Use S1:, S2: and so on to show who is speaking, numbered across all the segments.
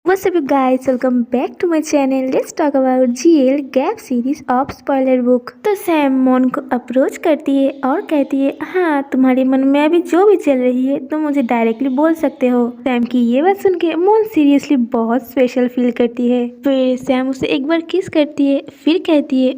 S1: What's up you guys, welcome back to my channel. Let's talk about GL gap series of spoiler book. तो Sam मॉन को approach करती है और कहती है, हाँ तुम्हारे मन में अभी जो भी चल रही है तुम मुझे डायरेक्टली बोल सकते हो। सैम की ये बात सुन के मॉन सीरियसली बहुत स्पेशल फील करती है। फिर सैम उसे एक बार किस करती है, फिर कहती है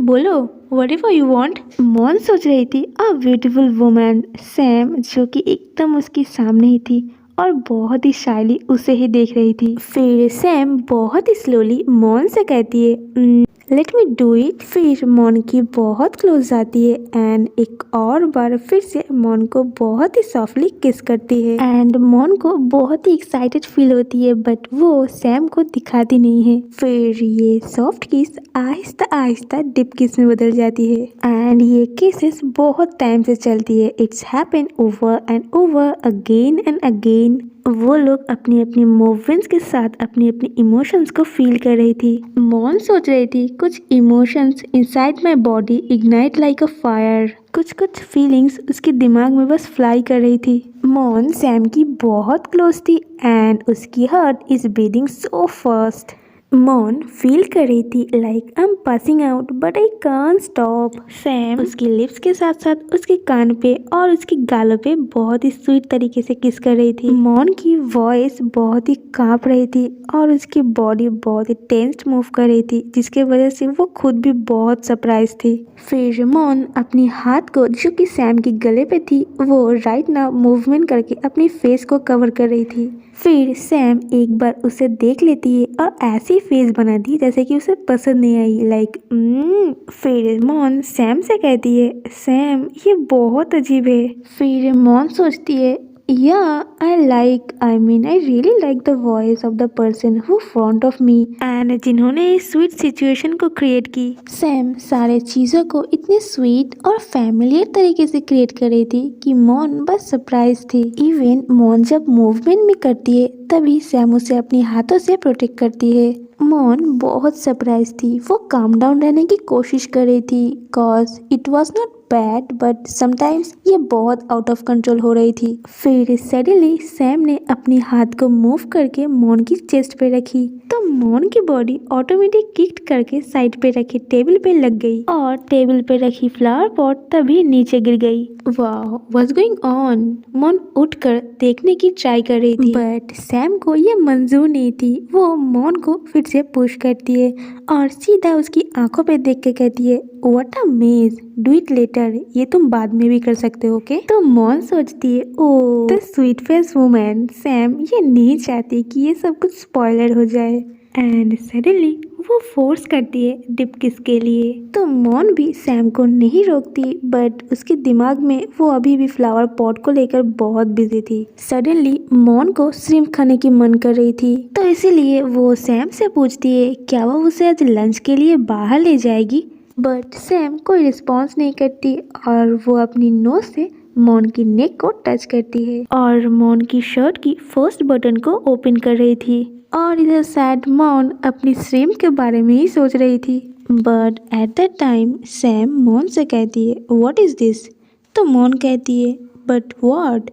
S1: बोलो whatever you want। मॉन सोच रही थी अ ब्यूटीफुल वुमन सैम, जो कि एकदम उसके सामने ही थी और बहुत ही शाइली उसे ही देख रही थी। फिर सैम बहुत ही स्लोली मॉन से कहती है लेट मी डू इट। फिर मॉन की बहुत क्लोज आती है एंड एक और बार फिर से मॉन को बहुत ही सॉफ्टली किस करती है एंड मॉन को बहुत ही एक्साइटेड फील होती है, बट वो सैम को दिखाती नहीं है। फिर ये सॉफ्ट किस आहिस्ता आहिस्ता डिप किस में बदल जाती है एंड ये किसेस बहुत टाइम से चलती है। It's happen over and over again and again. वो लोग अपनी अपनी मूवमेंट्स के साथ अपनी अपनी इमोशंस को फील कर रही थी। मॉन सोच रही थी कुछ emotions inside my body ignite like a fire. कुछ कुछ फीलिंग्स उसके दिमाग में बस फ्लाई कर रही थी। मॉन सैम की बहुत क्लोज थी एंड उसकी heart is beating so fast. Mon feel कर रही थी like I am passing out but I can't stop. Sam उसकी लिप्स के साथ साथ उसके कान पे और उसकी गालों पे बहुत ही स्वीट तरीके से किस कर रही थी। मॉन की वॉइस बहुत ही कांप रही थी और उसकी बॉडी बहुत ही टेंस्ड मूव कर रही थी, जिसके वजह से वो खुद भी बहुत सरप्राइज थी। फिर मॉन अपनी हाथ को जो कि सैम के गले पे थी वो राइट नाउ मूवमेंट करके अपनी फेस को कवर कर रही थी। फिर सैम एक बार उसे देख लेती है और ऐसी फेस बना दी जैसे कि उसे पसंद नहीं आई लाइक फिर मॉन सैम से कहती है सैम ये बहुत अजीब है। फिर मॉन सोचती है I really like the voice of the person who front of me and जिन्होंने इस स्वीट सिचुएशन को क्रिएट की। सैम सारे चीज़ों को इतने स्वीट और फैमिलियर तरीके से क्रिएट कर रही थी कि मॉन बस सरप्राइज थी। इवन मॉन जब मूवमेंट भी करती है तभी सैम उसे अपने हाथों से प्रोटेक्ट करती है। मॉन बहुत सरप्राइज थी। वो काम डाउन रहने की कोशिश कर रही थी cause it was not bad but sometimes ये बहुत आउट ऑफ कंट्रोल हो रही थी। फिर सडनली सैम ने अपनी हाथ को मूव करके मॉन की चेस्ट पे रखी तो मॉन की बॉडी ऑटोमेटिक किक करके साइड पे रखी टेबल पे लग गई और टेबल पे रखी फ्लावर पॉट तभी नीचे गिर गई। वाह व्हाट्स गोइंग ऑन। मॉन उठकर देखने की ट्राई कर रही थी बट सैम को ये मंजूर नहीं थी। वो मॉन को फिर से पुश करती है और सीधा उसकी आंखों पे देख के कहती है व्हाट अ मेज, डू इट लेटर, ये तुम बाद में भी कर सकते हो ओके। तो मॉन सोचती है oh the sweet face woman. Sam ये नहीं चाहती कि ये सब कुछ स्पॉइलर हो जाए एंड सडनली वो फोर्स करती है डिप किस के लिए। तो मॉन भी सैम को नहीं रोकती बट उसके दिमाग में वो अभी भी फ्लावर पॉट को लेकर बहुत बिजी थी। सडनली मॉन को श्रिम्प खाने की मन कर रही थी तो इसीलिए वो सैम से पूछती है क्या वो उसे आज लंच के लिए बाहर ले जाएगी, बट सैम कोई रिस्पॉन्स नहीं करती और वो अपनी नोज से मॉन की नेक को टच करती है और मॉन की शर्ट की फर्स्ट बटन को ओपन कर रही थी और इधर सैड मॉन अपनी श्रिम्प के बारे में ही सोच रही थी। But at that time Sam Mon से कहती है व्हाट इज दिस। तो मॉन कहती है बट व्हाट।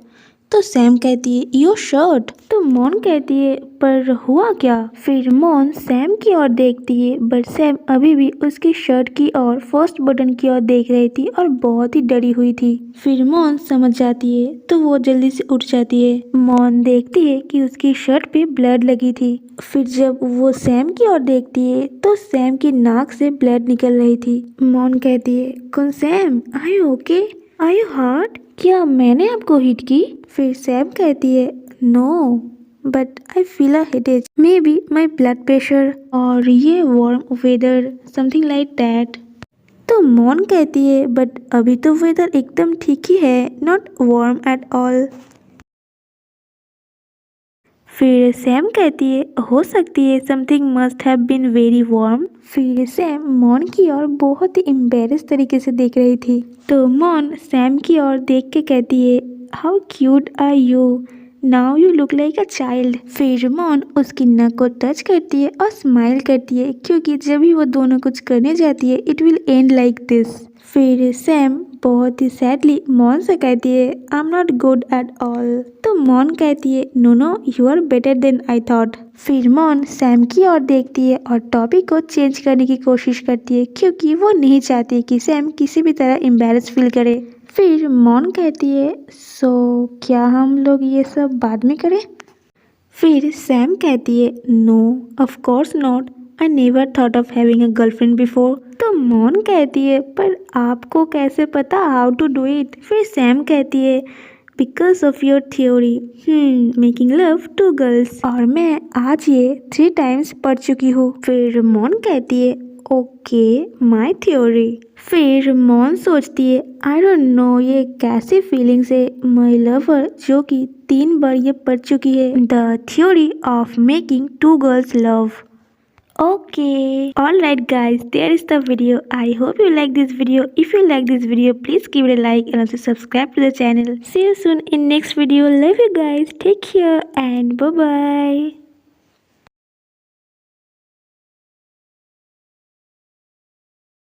S1: तो सैम कहती है योर शर्ट। तो मॉन कहती है पर हुआ क्या। फिर मॉन सैम की ओर देखती है बट सैम अभी भी उसकी शर्ट की ओर फर्स्ट बटन की ओर देख रही थी और बहुत ही डरी हुई थी। फिर मॉन समझ जाती है तो वो जल्दी से उठ जाती है। मॉन देखती है कि उसकी शर्ट पे ब्लड लगी थी। फिर जब वो सैम की ओर देखती है तो सैम की नाक से ब्लड निकल रही थी। मॉन कहती है कौन Sam, are you okay, are you hurt, क्या मैंने आपको हिट की। फिर सैम कहती है no but I feel a headache, maybe my blood pressure और ये warm weather something like that. तो मॉन कहती है बट अभी तो वेदर एकदम ठीक ही है, नॉट वार्म एट ऑल। फिर सैम कहती है हो सकती है something must have been very warm. फिर सैम मॉन की ओर बहुत ही एम्बेरस तरीके से देख रही थी तो मॉन सैम की ओर देख के कहती है how cute are you, now you look like a child. फिर मॉन उसकी नक को टच करती है और स्माइल करती है क्योंकि जब भी वो दोनों कुछ करने जाती है it will end like this. फिर सैम बहुत ही सैडली मॉन से कहती है I am not good at all. तो मॉन कहती है no no you are better than I thought. फिर मॉन सैम की ओर देखती है और टॉपिक को चेंज करने की कोशिश करती है क्योंकि वो नहीं चाहती कि सैम किसी भी तरह एम्बैरेस फील करे। फिर मॉन कहती है सो क्या हम लोग ये सब बाद में करें। फिर सैम कहती है no of course not, I never thought of having a girlfriend before. तो मॉन कहती है पर आपको कैसे पता हाउ टू डू इट। फिर सैम कहती है because of your theory making love to girls, और मैं आज ये 3 टाइम्स पढ़ चुकी हूँ। फिर मॉन कहती है ओके माई थ्योरी। फिर मॉन सोचती है आई डोंट नो ये कैसी फीलिंग्स है माई लवर जो कि 3 बार ये पढ़ चुकी है the theory of making 2 girls love. Okay, alright guys, there is the video. I hope you like this video. If you like this video, please give it a like and also subscribe to the channel. See you soon in next video. Love you guys. Take care and bye bye.